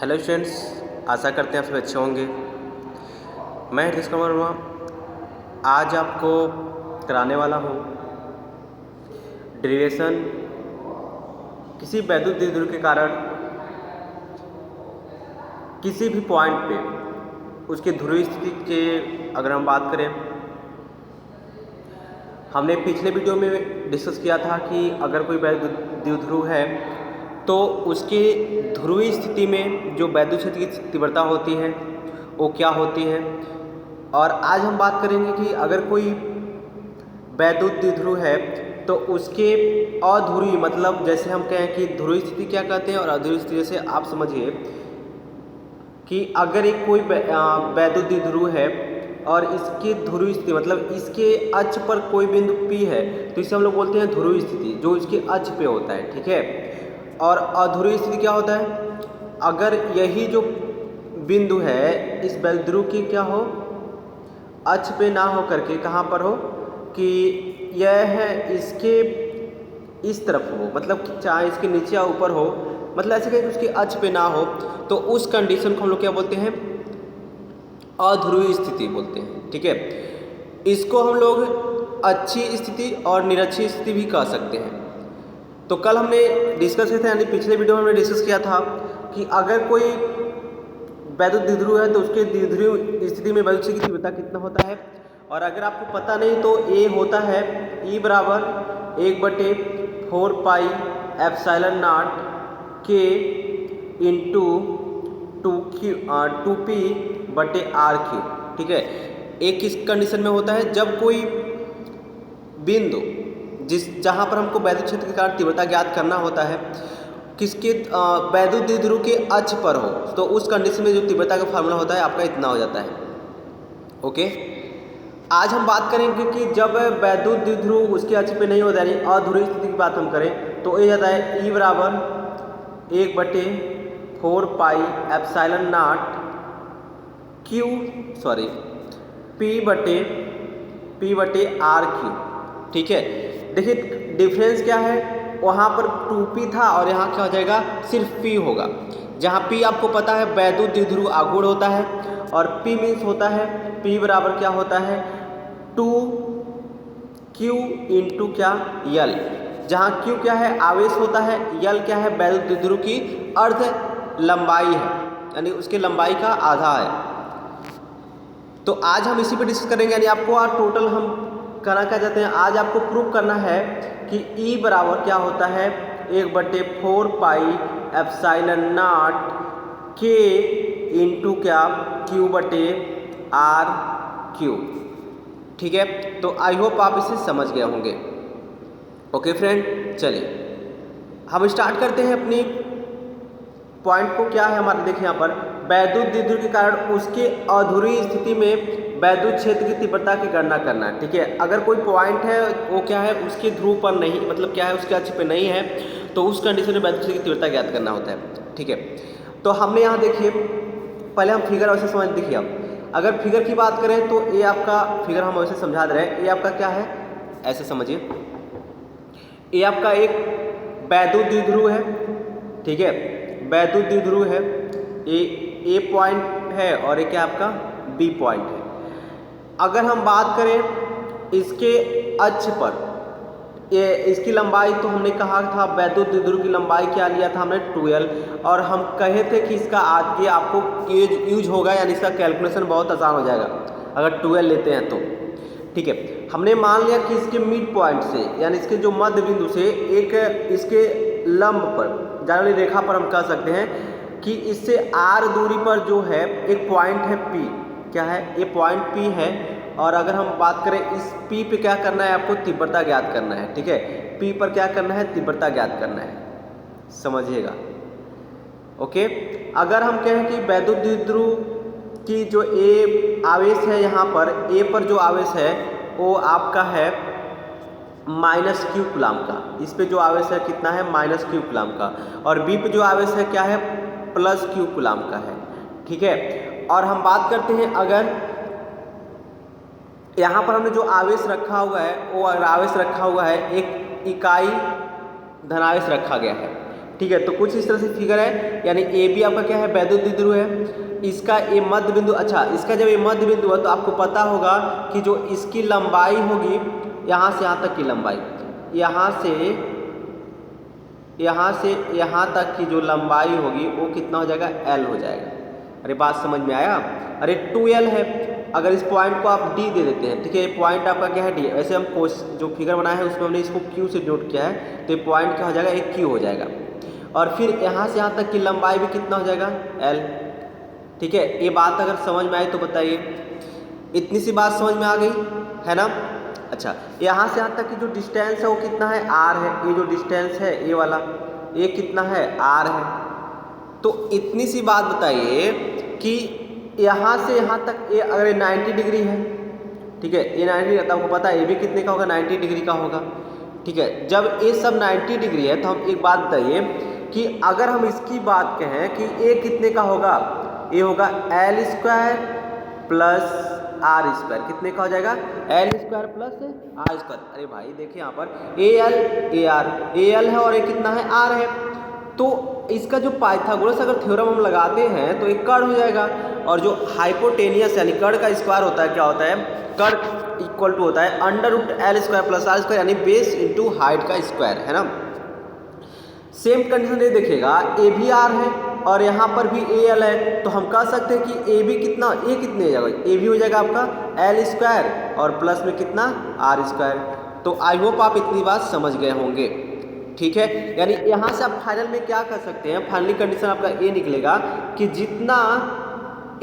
Hello students, आशा करते हैं आप सब अच्छे होंगे। मैं हरीश कुमार वर्मा आज आपको कराने वाला हूँ डेरिवेशन किसी वैद्युत द्विध्रुव के कारण किसी भी पॉइंट पे उसके ध्रुवीय स्थिति के अगर हम बात करें, हमने पिछले वीडियो में डिस्कस किया था कि अगर कोई वैद्युत द्विध्रुव है तो उसके ध्रुवीय स्थिति में जो वैद्युत क्षेत्र की तीव्रता होती है वो क्या होती है। और आज हम बात करेंगे कि अगर कोई वैद्युत द्विध्रुव है तो उसके अध्रुवीय, मतलब जैसे हम कहें कि ध्रुवीय स्थिति क्या कहते हैं और अध्रुवीय स्थिति, जैसे आप समझिए कि अगर एक कोई वैद्युत द्विध्रुव है और इसकी ध्रुवीय स्थिति मतलब इसके अक्ष पर कोई बिंदु P है तो इसे हम लोग बोलते हैं ध्रुवीय स्थिति, जो इसके अक्ष पे होता है। ठीक है। और अध्रुवीय स्थिति क्या होता है? अगर यही जो बिंदु है इस वैद्युत की क्या हो, अक्ष पे ना हो करके कहाँ पर हो कि यह है इसके इस तरफ हो, मतलब चाहे इसके नीचे या ऊपर हो, मतलब ऐसे कहीं उसके अक्ष पे ना हो, तो उस कंडीशन को हम लोग क्या बोलते हैं? अध्रुवीय स्थिति बोलते हैं। ठीक है। इसको हम लोग अच्छी स्थिति और निरक्षीय स्थिति भी कह सकते हैं। तो कल हमने डिस्कस किया था, यानी पिछले वीडियो में हमने डिस्कस किया था कि अगर कोई वैद्युत द्विध्रुव है तो उसके द्विध्रुव स्थिति में वैद्युत क्षेत्र की तीव्रता कितना होता है। और अगर आपको पता नहीं तो ए होता है E बराबर 1/4 pi epsilon not K into 2P/R3। ठीक है। एक किस कंडीशन में होता है? जब कोई बिंदु जहाँ पर हमको वैद्युत क्षेत्र के कारण तीव्रता ज्ञात करना होता है किसके वैद्युत द्विध्रुव के अक्ष पर हो, तो उस कंडीशन में जो तीव्रता का फार्मूला होता है आपका इतना हो जाता है। ओके। आज हम बात करेंगे कि जब वैद्युत द्विध्रुव उसके अक्ष पे नहीं होता, यानी अध्रुवीय स्थिति की बात हम करें तो ये जाता है E बराबर 1/4 पाई एप्सिलॉन नॉट P/R3। ठीक है। देखिए डिफरेंस क्या है, वहाँ पर 2P था और यहाँ क्या हो जाएगा, सिर्फ P होगा। जहाँ P आपको पता है वैद्युत द्विध्रुव आघूर्ण होता है और P मीन्स होता है P बराबर क्या होता है 2Q इंटू क्या L, जहाँ Q क्या है आवेश होता है, L क्या है वैद्युत द्विध्रुव की अर्ध लंबाई है, यानी उसकी लंबाई का आधा है। तो आज हम इसी पे डिस्कस करेंगे, यानी आपको आज टोटल हम करना क्या चाहते हैं, आज आपको प्रूव करना है कि E बराबर क्या होता है 1/4 pi epsilon not K into क्या Q/R3। ठीक है। तो आई होप आप इसे समझ गए होंगे। ओके फ्रेंड, चलिए हम स्टार्ट करते हैं अपनी पॉइंट को। क्या है हमारे, देखिए यहाँ पर वैद्युत द्विध्रुव के कारण उसके अध्रुवीय स्थिति में वैद्युत क्षेत्र की तीव्रता की गणना करना है। ठीक है। अगर कोई पॉइंट है वो क्या है उसके ध्रुव पर नहीं, मतलब क्या है उसके अक्ष पे नहीं है, तो उस कंडीशन में वैद्युत क्षेत्र की तीव्रता ज्ञात करना होता है। ठीक है। तो हमने यहाँ देखिए पहले हम फिगर वैसे समझ, देखिए अब अगर फिगर की बात करें तो ये आपका फिगर हम वैसे समझा दे रहे हैं। ये आपका क्या है, ऐसे समझिए, ये आपका एक वैद्युत द्विध्रुव है। ठीक है। वैद्युत द्विध्रुव है, ए पॉइंट है और ये क्या आपका बी पॉइंट है। अगर हम बात करें इसके अक्ष पर, ये इसकी लंबाई तो हमने कहा था वैद्युत द्विध्रुव की लंबाई क्या लिया था हमने 2L, और हम कहे थे कि इसका आगे आपको यूज होगा, यानी इसका कैलकुलेशन बहुत आसान हो जाएगा अगर 2L लेते हैं तो। ठीक है। हमने मान लिया कि इसके मिड पॉइंट से, यानी इसके जो मध्य बिंदु से एक इसके लंब पर जाने वाली रेखा पर हम कह सकते हैं कि इससे R दूरी पर जो है एक पॉइंट है P, क्या है ये पॉइंट P है। और अगर हम बात करें इस P पे क्या करना है, आपको तीव्रता ज्ञात करना है। ठीक है। P पर क्या करना है, तीव्रता ज्ञात करना है, समझिएगा। ओके। अगर हम कहें कि वैद्युत द्विध्रुव की जो A आवेश है, यहाँ पर A पर जो आवेश है वो आपका है -Q कूलाम का। इस पे जो आवेश है कितना है, -Q कूलाम का, और B पे जो आवेश है क्या है, +Q कूलाम का है। ठीक है। और हम बात करते हैं, अगर यहाँ पर हमने जो आवेश रखा हुआ है वो आवेश रखा हुआ है एक इकाई धनावेश रखा गया है। ठीक है। तो कुछ इस तरह से फिगर है, यानी ए बी आपका क्या है, वैद्युत द्विध्रुव है। इसका ये मध्य बिंदु, अच्छा इसका जब ये मध्य बिंदु है तो आपको पता होगा कि जो इसकी लंबाई होगी यहाँ से यहाँ तक की लंबाई, यहाँ से यहाँ तक की जो लंबाई होगी वो कितना हो जाएगा, एल हो जाएगा। अरे बात समझ में आया? अरे 2l है। अगर इस पॉइंट को आप डी दे देते हैं, ठीक है, ये पॉइंट आपका क्या है, डी। वैसे हम जो फिगर बनाया है उसमें हमने इसको क्यू से नोट किया है, तो ये पॉइंट क्या हो जाएगा, एक क्यू हो जाएगा। और फिर यहाँ से यहाँ तक की लंबाई भी कितना हो जाएगा, एल। ठीक है, ये बात अगर समझ में आई तो बताइए, इतनी सी बात समझ में आ गई है ना? अच्छा, यहाँ से यहाँ तक की जो डिस्टेंस है वो कितना है, आर है। ये जो डिस्टेंस है ये वाला, ये कितना है, आर है। तो इतनी सी बात बताइए कि यहाँ से यहाँ तक ये अगर 90 डिग्री है, ठीक है, ये 90 डिग्री, तो आपको पता है ये भी कितने का होगा, 90 डिग्री का होगा। ठीक है, जब ये सब 90 डिग्री है तो हम एक बात बताइए कि अगर हम इसकी बात कहें कि ये कितने का होगा, ये होगा l square plus are square. कितने का हो जाएगा, l square plus are square. अरे भाई देखिए यहाँ पर a l a r, a l है और ये कितना है, आर है। तो इसका जो पाइथागोरस अगर थ्योरम हम लगाते हैं तो एक कर्ण हो जाएगा, और जो हाइपोटेनियस यानी कर्ण का स्क्वायर होता है, क्या होता है, कर्ण इक्वल टू होता है under root L square plus are square, यानी बेस इंटू हाइट का स्क्वायर, है ना। सेम कंडीशन ये देखिएगा, ए भी आर है और यहाँ पर भी ए एल है, तो हम कह सकते हैं कि ए भी कितना, ए कितने हो जाएगा, ए भी हो जाएगा आपका एल स्क्वायर और प्लस में कितना, आर स्क्वायर। तो आई होप आप इतनी बात समझ गए होंगे। ठीक है, यानी यहाँ से आप फाइनल में क्या कर सकते हैं, फाइनली कंडीशन आपका ये निकलेगा कि जितना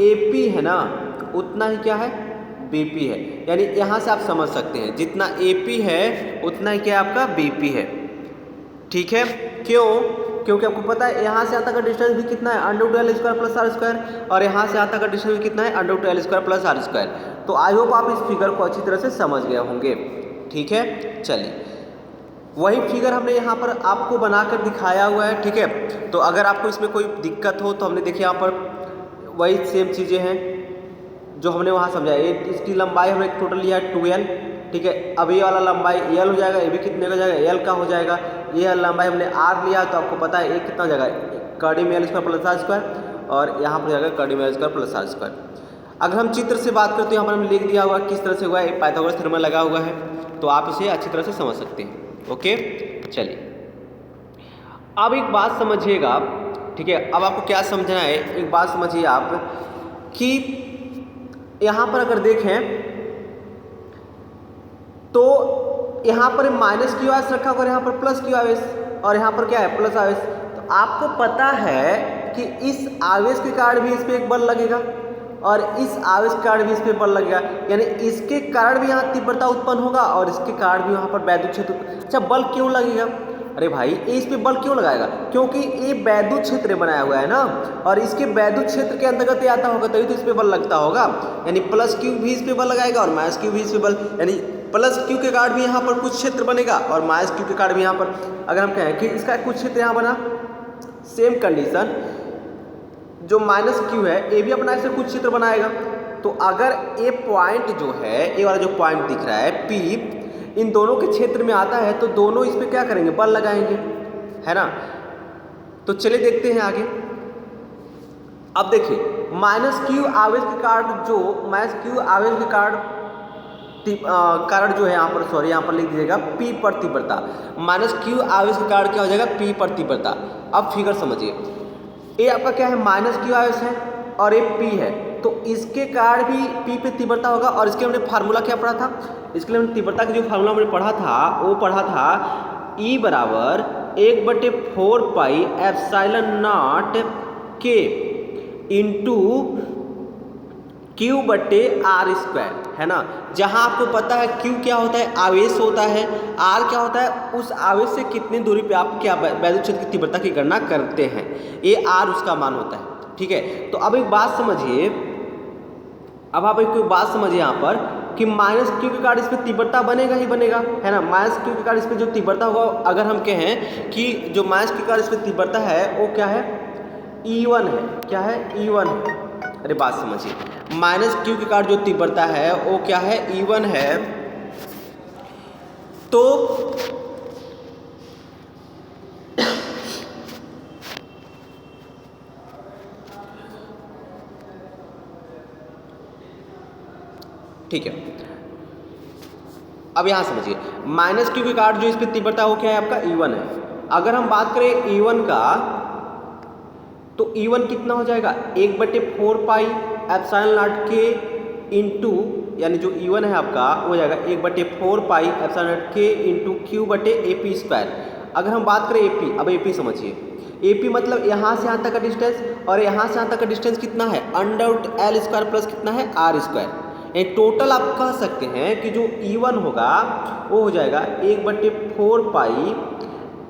ए पी है ना उतना ही क्या है, बी पी है। यानी यहाँ से आप समझ सकते हैं जितना ए पी है उतना ही क्या आपका बी पी है। ठीक है, क्यों? क्योंकि आपको पता है यहाँ से यहाँ तक का डिस्टेंस भी कितना है, under root L square plus are square, और यहाँ से यहाँ तक का डिस्टेंस भी कितना है, under root L square plus are square. तो आई होप आप इस फिगर को अच्छी तरह से समझ गए होंगे। ठीक है, चलिए वही फिगर हमने यहाँ पर आपको बनाकर दिखाया हुआ है। ठीक है, तो अगर आपको इसमें कोई दिक्कत हो तो हमने देखिए यहाँ पर वही सेम चीज़ें हैं जो हमने वहाँ समझाया। इसकी लंबाई हमने टोटल लिया है 2l। ठीक है, अब ये वाला लंबाई एल हो जाएगा, ये भी कितने का हो जाएगा, एल का हो जाएगा। ये लंबाई हमने आर लिया तो आपको पता है ये कितना हो जाएगा, कर्डी में l square plus are square, और यहाँ पर जाएगा कर्डी में l square plus are square. अगर हम चित्र से बात करते हैं, यहाँ पर हमने लिख दिया हुआ किस तरह से हुआ है, पाइथागोरस थ्योरम लगा हुआ है, तो आप इसे अच्छी तरह से समझ सकते हैं। ओके, चलिए अब एक बात समझिएगा। ठीक है, अब आपको क्या समझना है, एक बात समझिए आप कि यहाँ पर अगर देखें तो यहाँ पर माइनस क्यू आवेश रखा हुआ और यहाँ पर प्लस क्यू आवेश, और यहाँ पर क्या है, प्लस आवेश। तो आपको पता है कि इस आवेश के कारण भी इस पर एक बल लगेगा और इस आवेश के कारण भी इस पर बल लगेगा, यानी इसके कारण भी यहाँ तीव्रता उत्पन्न होगा और इसके कारण भी यहाँ पर वैद्युत क्षेत्र। अच्छा, बल क्यों लगेगा? अरे भाई ये इस पे बल क्यों लगाएगा, क्योंकि ये वैद्युत क्षेत्र बनाया हुआ है ना, और इसके वैद्युत क्षेत्र के अंतर्गत आता होगा तभी तो इस पे बल लगता होगा। यानी प्लस क्यू भी इस पे बल लगाएगा और माइनस क्यू भी इस पे बल, यानी प्लस क्यू के कारण भी यहाँ पर कुछ क्षेत्र बनेगा और माइनस क्यू के कारण भी यहाँ पर, अगर हम कहें कि इसका कुछ क्षेत्र यहाँ बना, सेम कंडीशन जो माइनस क्यू है ये भी अपना ऐसे कुछ क्षेत्र बनाएगा। तो अगर ये पॉइंट जो है, ये वाला जो पॉइंट दिख रहा है पी, इन दोनों के क्षेत्र में आता है तो दोनों इस पे क्या करेंगे, बल लगाएंगे, है ना। तो चलिए देखते हैं आगे। अब देखिए माइनस क्यू आवेश के कारण, जो माइनस क्यू आवेश के कारण जो है यहाँ पर, सॉरी यहाँ पर लिख दीजिएगा P पर तीव्रता, माइनस क्यू आवेश के कारण क्या हो जाएगा, P पर तीव्रता। अब फिगर समझिए, ये आपका क्या है, माइनस क्यू आवेश है और ये P है, तो इसके कारण भी P पे तीव्रता होगा। और इसके हमने फार्मूला क्या पढ़ा था, इसके लिए हमने तीव्रता की जो फार्मूला हमने पढ़ा था वो पढ़ा था E बराबर 1/4 pi epsilon not K into Q बटे आर स्क्वायर, है ना। जहां आपको पता है Q क्या होता है, आवेश होता है, R क्या होता है, उस आवेश से कितनी दूरी पे आप क्या वैद्युत क्षेत्र की तीव्रता की गणना करते हैं, ये R उसका मान होता है। ठीक है, तो अब एक बात समझिए, अब आप एक बात समझिए यहाँ पर कि माइनस क्यू के कारण इस पर तीव्रता बनेगा ही बनेगा, है ना। माइनस क्यू के कारण इस पर जो तीव्रता होगा, अगर हम कहें कि जो माइनस क्यू के कारण इस पर तीव्रता है वो क्या है, E1 है, क्या है, E1 है। अरे बात समझिए, माइनस क्यू के कारण जो तीव्रता है वो क्या है, E1 है। तो ठीक है, अब यहाँ समझिए माइनस क्यू के कारण जो इस पर तीव्रता वो क्या है आपका E1 है। अगर हम बात करें E1 का तो E1 कितना हो जाएगा 1/4 पाई एप्सिलॉन नॉट के इंटू, यानी जो E1 है आपका वो हो जाएगा 1/4 पाई एप्सिलॉन नॉट के इंटू क्यू बटे AP स्क्वायर। अगर हम बात करें AP, अब AP समझिए, AP मतलब यहाँ से यहाँ तक का डिस्टेंस, और यहाँ से यहाँ तक का डिस्टेंस कितना है √L स्क्वायर प्लस कितना है R स्क्वायर। ये टोटल आप कह सकते हैं कि जो E1 होगा वो हो जाएगा 1/4 pi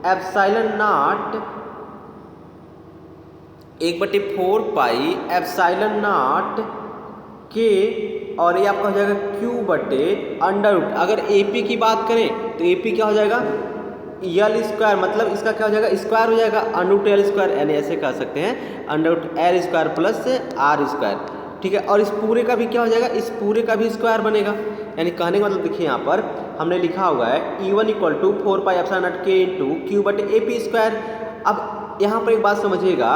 epsilon not 1/4 pi epsilon naught के, और ये आपका हो जाएगा क्यू बटे √। अगर AP की बात करें तो AP क्या हो जाएगा L स्क्वायर, मतलब इसका क्या हो जाएगा स्क्वायर हो जाएगा √L स्क्वायर, यानी ऐसे कह सकते हैं √L square plus R square. ठीक है, और इस पूरे का भी क्या हो जाएगा, इस पूरे का भी स्क्वायर बनेगा। यानी कहने का मतलब देखिए यहाँ पर हमने लिखा हुआ है E1 = 4 पाई एप्सिलॉन नॉट के इंटू क्यू बटे AP स्क्वायर। अब यहाँ पर एक बात समझिएगा,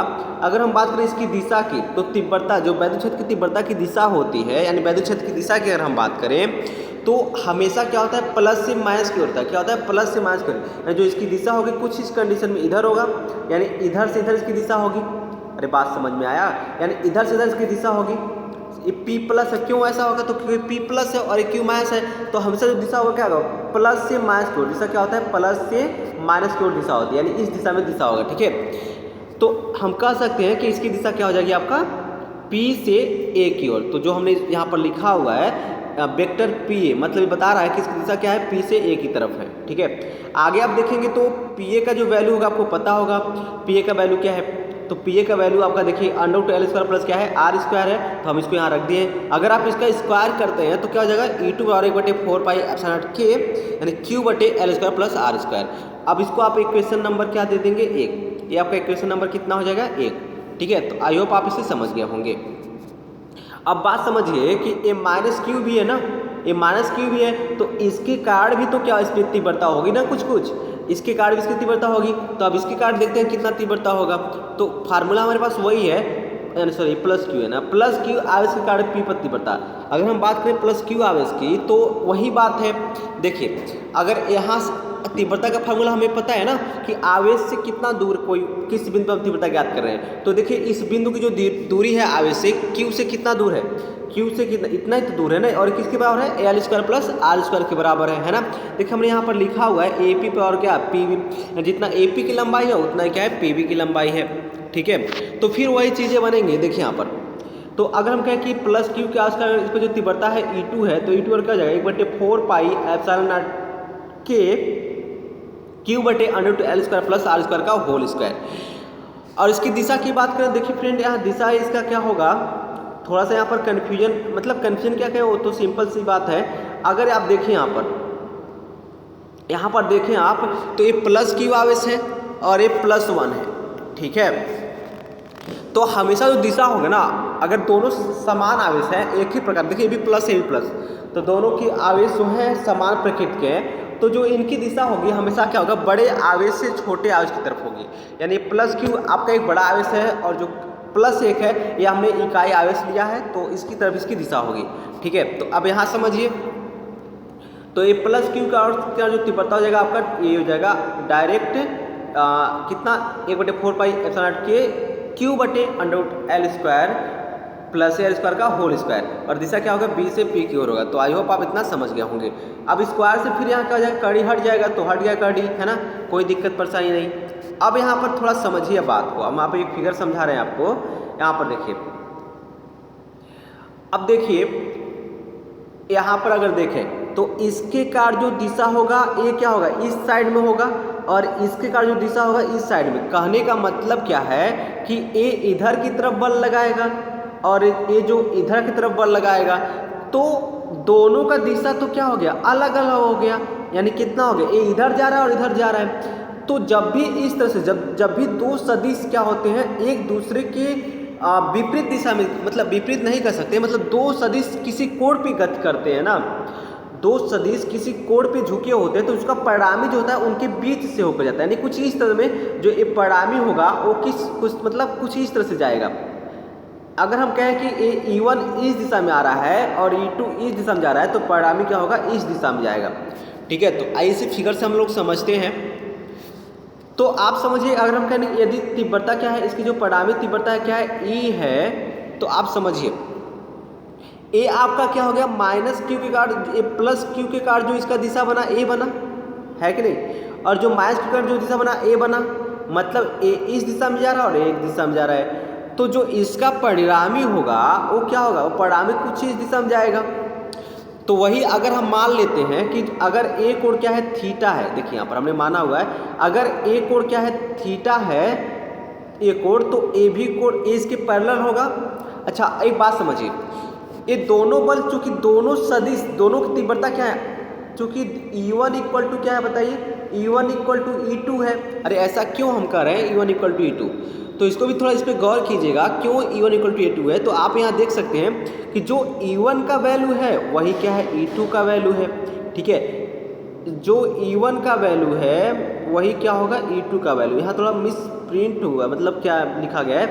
अगर हम बात करें इसकी दिशा की तो तीव्रता, जो वैद्युत क्षेत्र की तीव्रता की दिशा होती है, यानी वैद्युत क्षेत्र की दिशा की अगर हम बात करें तो हमेशा क्या होता है प्लस से माइनस की ओर होता है। क्या होता है प्लस से माइनस की ओर, यानी जो इसकी दिशा होगी कुछ इस कंडीशन में इधर होगा, यानी इधर से इधर इसकी दिशा होगी। अरे बात समझ में आया, यानी इधर से इधर इसकी दिशा होगी। ये P+ है, क्यों ऐसा होगा तो क्योंकि P+ है और Q- है, तो हमेशा जो दिशा होगा क्या होगा प्लस से माइनस की ओर। दिशा क्या होता है प्लस से माइनस की ओर दिशा होती है, यानी इस दिशा में दिशा होगा। ठीक है, तो हम कह सकते हैं कि इसकी दिशा क्या हो जाएगी आपका P से A की ओर। तो जो हमने यहाँ पर लिखा हुआ है वेक्टर PA, मतलब ये बता रहा है कि इसकी दिशा क्या है P से A की तरफ है। ठीक है, आगे आप देखेंगे तो PA का जो वैल्यू होगा आपको पता होगा, PA का वैल्यू क्या है, तो PA का वैल्यू आपका देखिए √L स्क्वायर प्लस क्या है R स्क्वायर है, तो हम इसको यहाँ रख दिए। अगर आप इसका स्क्वायर करते हैं तो क्या हो जाएगा E2 और 1/4 पाई एप्सिलॉन नॉट के, यानी क्यू बटे L square plus R square. अब इसको आप इक्वेशन नंबर क्या दे देंगे 1, ये आपका इक्वेशन नंबर कितना हो जाएगा 1। ठीक है, तो आई होप आप इसे समझ गए होंगे। अब बात समझिए कि ये माइनस क्यू भी है ना, ये माइनस क्यू भी है, तो इसके कारण भी तो क्या इस पर तीव्रता होगी ना, कुछ कुछ इसके कारण भी इसकी तीव्रता होगी। तो अब इसके कारण देखते हैं कितना तीव्रता होगा। तो फार्मूला हमारे पास वही है, सॉरी प्लस क्यू है ना, प्लस क्यू आवेश के कारण P पर तीव्रता। अगर हम बात करें प्लस क्यू आवेश की तो वही बात है, देखिए अगर यहाँ तीव्रता का फार्मूला हमें पता है ना कि आवेश से कितना दूर कोई किस बिंदु पर तीव्रता ज्ञात कर रहे हैं, तो देखिए इस बिंदु की जो दूरी है आवेश से Q से कितना दूर है, Q से कितना, इतना ही तो दूर है ना, और किसके बराबर है L square plus R square के बराबर है ना। देखिए हमने यहाँ पर लिखा हुआ है AP पे और क्या PB, जितना AP की लंबाई है उतना क्या है PB की लंबाई है। ठीक है, तो फिर वही चीज़ें बनेंगी। देखिए यहाँ पर तो अगर हम कहें कि प्लस क्यू के आसपास इस पर जो तीव्रता है E2 है, तो E2 और क्या हो जाएगा 1/4 पाई एप्सिलॉन नॉट के क्यू बटे √L square plus R square का होल स्क्वायर। और इसकी दिशा की बात करें, देखिए फ्रेंड यहाँ दिशा इसका क्या होगा, थोड़ा सा यहाँ पर कन्फ्यूजन, मतलब कन्फ्यूजन क्या कहें वो तो सिंपल सी बात है। अगर आप देखें यहाँ पर देखें आप तो ये प्लस क्यू आवेश है और ये +1 है। ठीक है, तो हमेशा जो दिशा होगा ना, अगर दोनों समान आवेश है एक ही प्रकार, देखिए ये भी प्लस है ये भी प्लस, तो दोनों की आवेश जो है समान प्रकृति के हैं, तो जो इनकी दिशा होगी हमेशा क्या होगा बड़े आवेश से छोटे आवेश की तरफ होगी। यानी प्लस क्यू आपका एक बड़ा आवेश है और जो +1 है ये हमने इकाई आवेश लिया है, तो इसकी तरफ इसकी दिशा होगी। ठीक है, तो अब यहाँ समझिए, तो ये प्लस क्यू का अर्थ क्या, जो तीव्रता हो जाएगा आपका ये हो जाएगा डायरेक्ट कितना 1/4 पाई एप्सिलॉन नॉट के क्यू बटे √L square plus L square का होल स्क्वायर, और दिशा क्या होगा B से P की ओर होगा। तो आई होप आप इतना समझ गए होंगे। अब स्क्वायर से फिर यहाँ क्या हो जाएगा कड़ी हट जाएगा, तो हट गया कड़ी, है ना, कोई दिक्कत परेशानी नहीं। अब यहाँ पर थोड़ा समझिए बात को, हम आप एक फिगर समझा रहे हैं आपको। यहाँ पर देखिए, अब देखिए यहाँ पर अगर देखें तो इसके कारण जो दिशा होगा ये क्या होगा इस साइड में होगा, और इसके कारण जो दिशा होगा इस साइड में। कहने का मतलब क्या है कि ये इधर की तरफ बल लगाएगा और ये जो इधर की तरफ बल लगाएगा, तो दोनों का दिशा तो क्या हो गया अलग अलग हो गया। यानी कितना हो गया, ये इधर जा रहा है और इधर जा रहा है। तो जब भी इस तरह से जब भी दो सदिश क्या होते हैं एक दूसरे के विपरीत दिशा में, मतलब विपरीत नहीं कर सकते, मतलब दो सदिश किसी कोण पे गति करते हैं ना, दो सदिश किसी कोण पे झुके होते हैं, तो उसका परिणामी जो होता है उनके बीच से होकर जाता है। यानी कुछ इस तरह में जो ये परिणामी होगा वो कुछ इस तरह से जाएगा। अगर हम कहें कि E1 इस दिशा में आ रहा है और E2 इस दिशा में जा रहा है तो परिणामी क्या होगा, इस दिशा में जाएगा। ठीक है, तो आइए इसे फिगर से हम लोग समझते हैं। तो आप समझिए, अगर हम कहें यदि तीव्रता क्या है, इसकी जो परिणामी तीव्रता है क्या है, E है, तो आप समझिए ए आपका क्या हो गया, माइनस क्यू के कार्ड ए प्लस क्यू के कार्ड जो इसका दिशा बना ए बना है कि नहीं, और जो माइनस क्यू कार्ड जो दिशा बना ए बना, मतलब ए इस दिशा में जा रहा है और ए एक दिशा में जा रहा है। तो जो इसका परिणामी होगा वो क्या होगा, वो परिणामी कुछ इस दिशा में जाएगा। तो वही अगर हम मान लेते हैं कि अगर ए कोण क्या है, थीटा है, देखिए यहाँ पर हमने माना हुआ है, अगर ए कोण क्या है, थीटा है ए कोण, तो ए भी कोण ए इसके पैरेलल होगा। अच्छा एक बात समझिए, ये दोनों बल चूंकि दोनों सदिश, दोनों की तीव्रता क्या है, चूंकि E1 इक्वल टू क्या है बताइए, E1 इक्वल टू E2 है। अरे ऐसा क्यों हम कह रहे हैं E1 इक्वल टू E2, तो इसको भी थोड़ा इस पर गौर कीजिएगा, क्यों E1 इक्वल टू E2 है। तो आप यहाँ देख सकते हैं कि जो E1 का वैल्यू है वही क्या है, E2 का वैल्यू है। ठीक है, जो E1 का वैल्यू है वही क्या होगा, E2 का वैल्यू। यहाँ थोड़ा मिस प्रिंट हुआ, मतलब क्या लिखा गया है,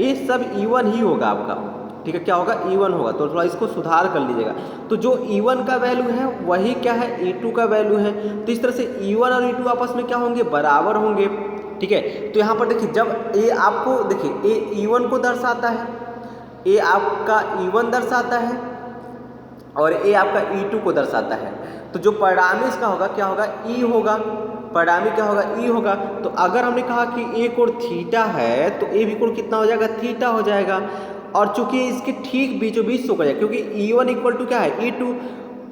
ये सब E1 ही होगा आपका। ठीक है, क्या होगा, E1 होगा, तो थोड़ा इसको सुधार कर लीजिएगा। तो जो E1 का वैल्यू है वही क्या है, E2 का वैल्यू है। तो इस तरह से E1 और E2 आपस में क्या होंगे, बराबर होंगे। ठीक है, तो यहाँ पर देखिए, जब ए आपको देखिए ए E1 को दर्शाता है, ए आपका E1 दर्शाता है और ए आपका E2 को दर्शाता है, तो जो परिणामी इसका होगा क्या होगा, E होगा, परिणामी क्या होगा, E होगा। तो अगर हमने कहा कि ए कोण थीटा है तो ए भी कोण कितना हो जाएगा, थीटा हो जाएगा। और चूंकि इसके ठीक बीचों बीच होगा, क्योंकि E1 इक्वल टू क्या है, E2।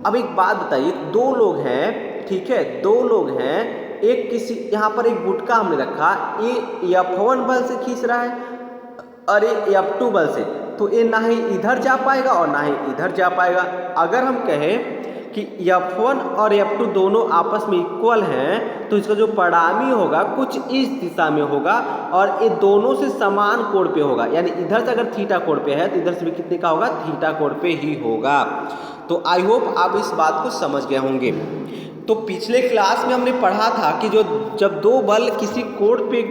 अब एक बात बताइए, दो लोग हैं, ठीक है, दो लोग हैं, एक किसी यहाँ पर एक गुटका हमने रखा, ए F1 बल से खींच रहा है और ए F2 बल से, तो ये ना ही इधर जा पाएगा और ना ही इधर जा पाएगा। अगर हम कहें कि F1 और F2 दोनों आपस में इक्वल हैं तो इसका जो परिणामी होगा कुछ इस दिशा में होगा और ये दोनों से समान कोण पे होगा, यानी इधर से अगर थीटा कोण पे है तो इधर से भी कितने का होगा, थीटा कोण पे ही होगा। तो आई होप आप इस बात को समझ गए होंगे। तो पिछले क्लास में हमने पढ़ा था कि जो जब दो बल किसी कोण पे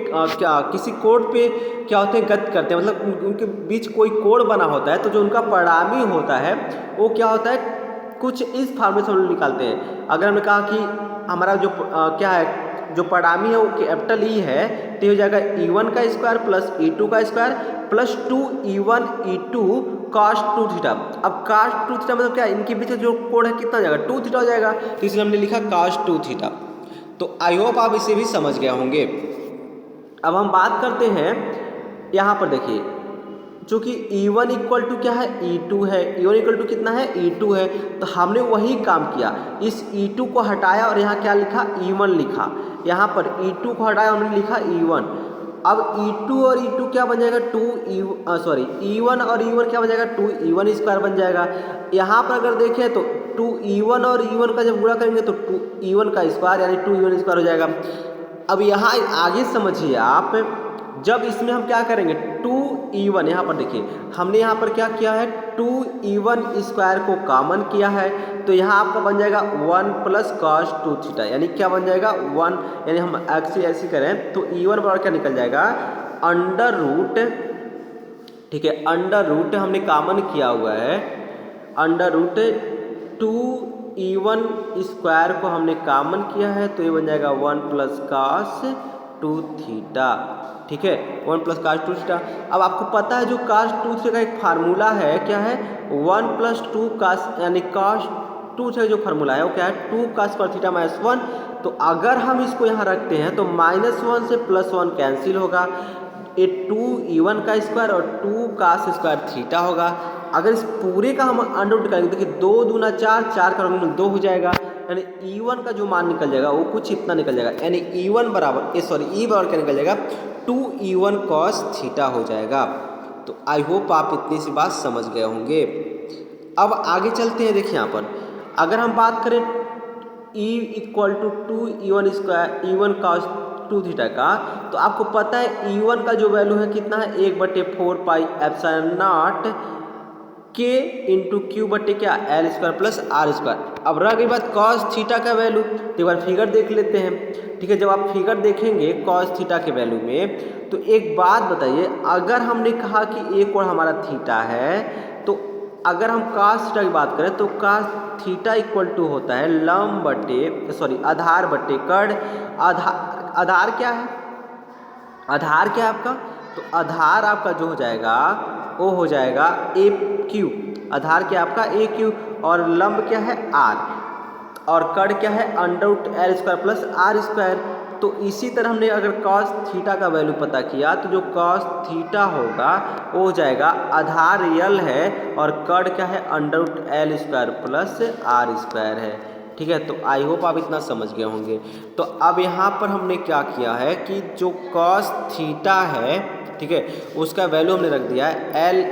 किसी कोण पे क्या होते हैं, गति करते हैं, मतलब उनके बीच कोई कोण बना होता है, तो जो उनका परिणामी होता है वो क्या होता है, कुछ इस फॉर्मूले से हम निकालते हैं। अगर हमने कहा कि हमारा जो क्या है, जो परिणामी है वो कैपिटल ई है, तो हो जाएगा E1 का स्क्वायर प्लस E2 का square plus 2E1 E2 cos 2 theta. अब cos 2 थीटा मतलब क्या है, इनके बीच जो कोण है कितना हो जाएगा, 2 थीटा हो जाएगा, तो इसलिए हमने लिखा cos 2 थीटा। तो आई होप आप इसे भी समझ गए होंगे। अब हम बात करते हैं, यहाँ पर देखिए, चूँकि E1 इक्वल टू क्या है, E2 है, E1 इक्वल टू कितना है, E2 है, तो हमने वही काम किया, इस E2 को हटाया और यहाँ क्या लिखा, E1 लिखा, यहाँ पर E2 को हटाया हमने लिखा E1। अब E2 और E2 क्या बन जाएगा, E1 और E1 क्या बन जाएगा, 2E1 स्क्वायर बन जाएगा। यहाँ पर अगर देखें तो 2E1 और E1 का जब गुणा करेंगे तो 2E1 का स्क्वायर यानी 2E1 स्क्वायर हो जाएगा। अब यहाँ आगे समझिए आप, जब इसमें हम क्या करेंगे, 2E1, यहाँ पर देखिए हमने यहाँ पर क्या किया है, 2E1 स्क्वायर को कॉमन किया है, तो यहाँ आपका बन जाएगा 1 प्लस cos 2 थीटा, यानी क्या बन जाएगा 1, यानी हम ऐसे करें तो E1 बराबर क्या निकल जाएगा, अंडर रूट, ठीक है, अंडर रूट हमने कॉमन किया हुआ है, अंडर रूट 2E1 स्क्वायर को हमने कॉमन किया है, तो ये बन जाएगा 1 प्लस cos 2 थीटा। ठीक है, 1 प्लस cos 2 थीटा। अब आपको पता है जो cos 2 थीटा का एक फार्मूला है, क्या है, 1 प्लस 2 cos, यानी cos 2 थीटा जो फार्मूला है वो क्या है, 2 cos स्क्वायर थीटा माइनस 1। तो अगर हम इसको यहाँ रखते हैं तो -1 से +1 कैंसिल होगा, ये 2E1 का स्क्वायर और 2 cos स्क्वायर थीटा होगा। अगर इस पूरे का हम अंडर रूट करेंगे, देखिए 2 दूना 4, 4 का वर्गमूल 2 हो जाएगा, यानी E1 का जो मान निकल जाएगा वो कुछ इतना निकल जाएगा, यानी E1 बराबर E बराबर क्या निकल जाएगा, 2E1 cos थीटा हो जाएगा। तो आई होप आप इतनी सी बात समझ गए होंगे। अब आगे चलते हैं, देखिए यहाँ पर अगर हम बात करें E equal to 2E1 square E1 cos 2 theta का, तो आपको पता है E1 का जो वैल्यू है कितना है, 1/4 पाई एप्सिलॉन नॉट के इंटू क्यू बटे क्या l square plus are square. अब रह गई बात कॉस थीटा का वैल्यू, तो एक बार फिगर देख लेते हैं। ठीक है, जब आप फिगर देखेंगे कॉस थीटा के वैल्यू में, तो एक बात बताइए, अगर हमने कहा कि एक और हमारा थीटा है, तो अगर हम कॉस थीटा की बात करें तो कॉस थीटा इक्वल टू होता है लंब बटे सॉरी आधार बटे कर्ण। आधार क्या है, आधार क्या है आपका, तो आधार आपका जो हो जाएगा वो हो जाएगा ए क्यू। आधार क्या है आपका ए क्यू, और लंब क्या है आर, और कर्ण क्या है under root L square plus are square. तो इसी तरह हमने अगर कॉस थीटा का वैल्यू पता किया, तो जो कॉस थीटा होगा वो हो जाएगा आधार रियल है और कर्ण क्या है under root L square plus are square है। ठीक है, तो आई होप आप इतना समझ गए होंगे। तो अब यहाँ पर हमने क्या किया है कि जो कॉस थीटा है, ठीक है, उसका वैल्यू हमने रख दिया है एल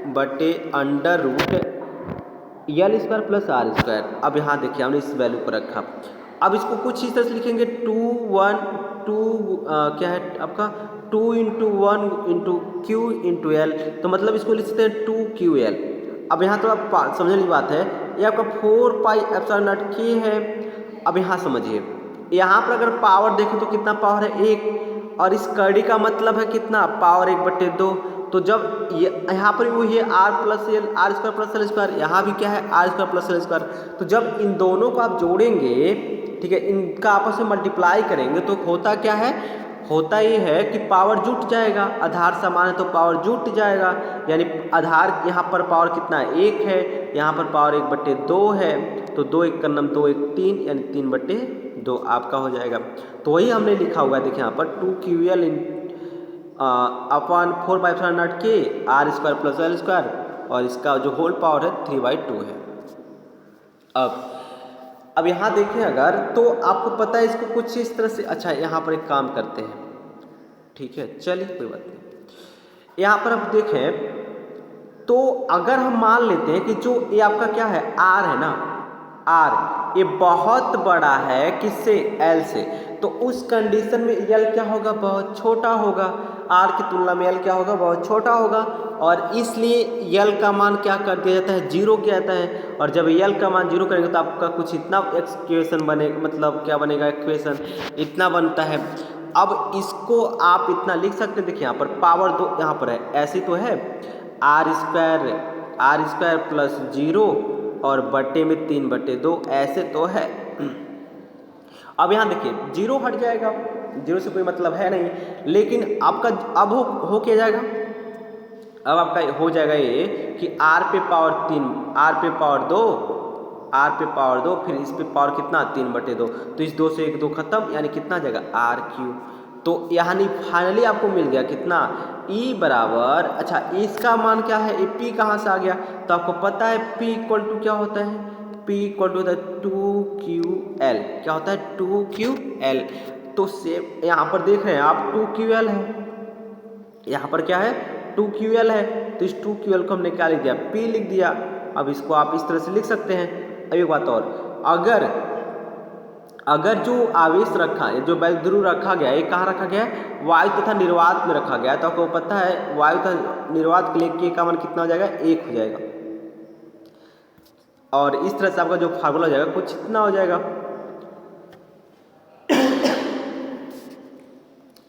बटे under root L square plus are square. अब यहाँ देखिए हमने इस वैल्यू को रखा। अब इसको कुछ इस तरह से लिखेंगे 2 1 2 क्या है आपका 2 into 1 into Q into L, तो मतलब इसको लिख सकते हैं 2 क्यू एल। अब यहाँ थोड़ा समझने की बात है, ये आपका 4 पाई एप्सिलॉन नॉट के है। अब यहाँ समझिए, यहाँ पर अगर पावर देखें तो कितना पावर है 1, और इस कड़ी का मतलब है कितना पावर 1/2। तो जब ये यहाँ पर वही है R plus L R square plus L square, यहाँ भी क्या है R square plus L square. तो जब इन दोनों को आप जोड़ेंगे, ठीक है, इनका आपस में मल्टीप्लाई करेंगे, तो होता क्या है, होता ये है कि पावर जुट जाएगा। आधार समान है तो पावर जुट जाएगा, यानी आधार यहाँ पर पावर कितना है 1 है, यहाँ पर पावर 1/2 है, तो 2 1 का नम 2 1 3 यानी 3/2 आपका हो जाएगा। तो वही हमने लिखा हुआ है, देखिए यहाँ पर 2 Q L upon 4 by epsilon naught के r square plus L square, और इसका जो होल पावर है 3/2 है। अब यहाँ देखें अगर, तो आपको पता है इसको कुछ इस तरह से, अच्छा यहाँ पर एक काम करते हैं, ठीक है, चलिए कोई बात नहीं। यहाँ पर आप देखें तो अगर हम मान लेते हैं कि जो ये आपका क्या है आर है ना, आर ये बहुत बड़ा है किससे एल से, तो उस कंडीशन में एल क्या होगा बहुत छोटा होगा, आर की तुलना में एल क्या होगा बहुत छोटा होगा, और इसलिए एल का मान क्या कर दिया जाता है 0 किया जाता है। और जब एल का मान 0 करेंगे तो आपका कुछ इतना एक्सक्वेशन बनेगा, मतलब क्या बनेगा इक्वेशन इतना बनता है। अब इसको आप इतना लिख सकते हैं, देखिए यहाँ पर पावर 2 यहाँ पर है, ऐसी तो है आर स्क्वायर प्लस 0 और बटे में 3/2 ऐसे तो है। अब यहाँ देखिए 0 हट जाएगा, 0 से कोई मतलब है नहीं, लेकिन आपका अब हो क्या जाएगा, अब आपका हो जाएगा ये कि r पे पावर 3 r पे पावर 2 फिर इस पे पावर कितना 3/2, तो इस 2 से 1 2 खत्म, यानी कितना जाएगा r3। तो यानी फाइनली आपको मिल गया कितना E बराबर, अच्छा इसका मान क्या है, P कहाँ से आ गया, तो आपको पता है P इक्वल टू क्या होता है, P इक्वल टू होता है 2QL, क्या होता है 2QL। तो सेम यहाँ पर देख रहे हैं आप 2QL है, यहाँ पर क्या है 2QL है, तो इस 2QL को हमने क्या लिख दिया P लिख दिया। अब इसको आप इस तरह से लिख सकते हैं। अब एक बात और, अगर जो आवेश रखा है, जो बैल ध्रुव रखा गया है, ये कहाँ रखा गया है वायु तथा निर्वात में रखा गया है, तो आपको पता है वायु तथा निर्वात के लिए के का मान कितना हो जाएगा 1 हो जाएगा, और इस तरह से आपका जो फार्मूला हो जाएगा कुछ इतना हो जाएगा।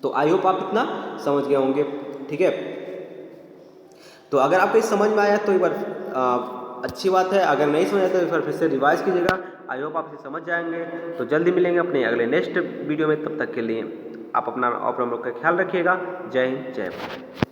तो आई होप आप इतना समझ गए होंगे, ठीक है। तो अगर आपको समझ में आया तो एक बार अच्छी बात है, अगर नहीं समझ आया तो एक बार फिर से रिवाइज कीजिएगा। आई होप आप इसे समझ जाएंगे। तो जल्दी मिलेंगे अपने अगले नेक्स्ट वीडियो में, तब तक के लिए आप अपना लोग का ख्याल रखिएगा। जय हिंद, जय भारत।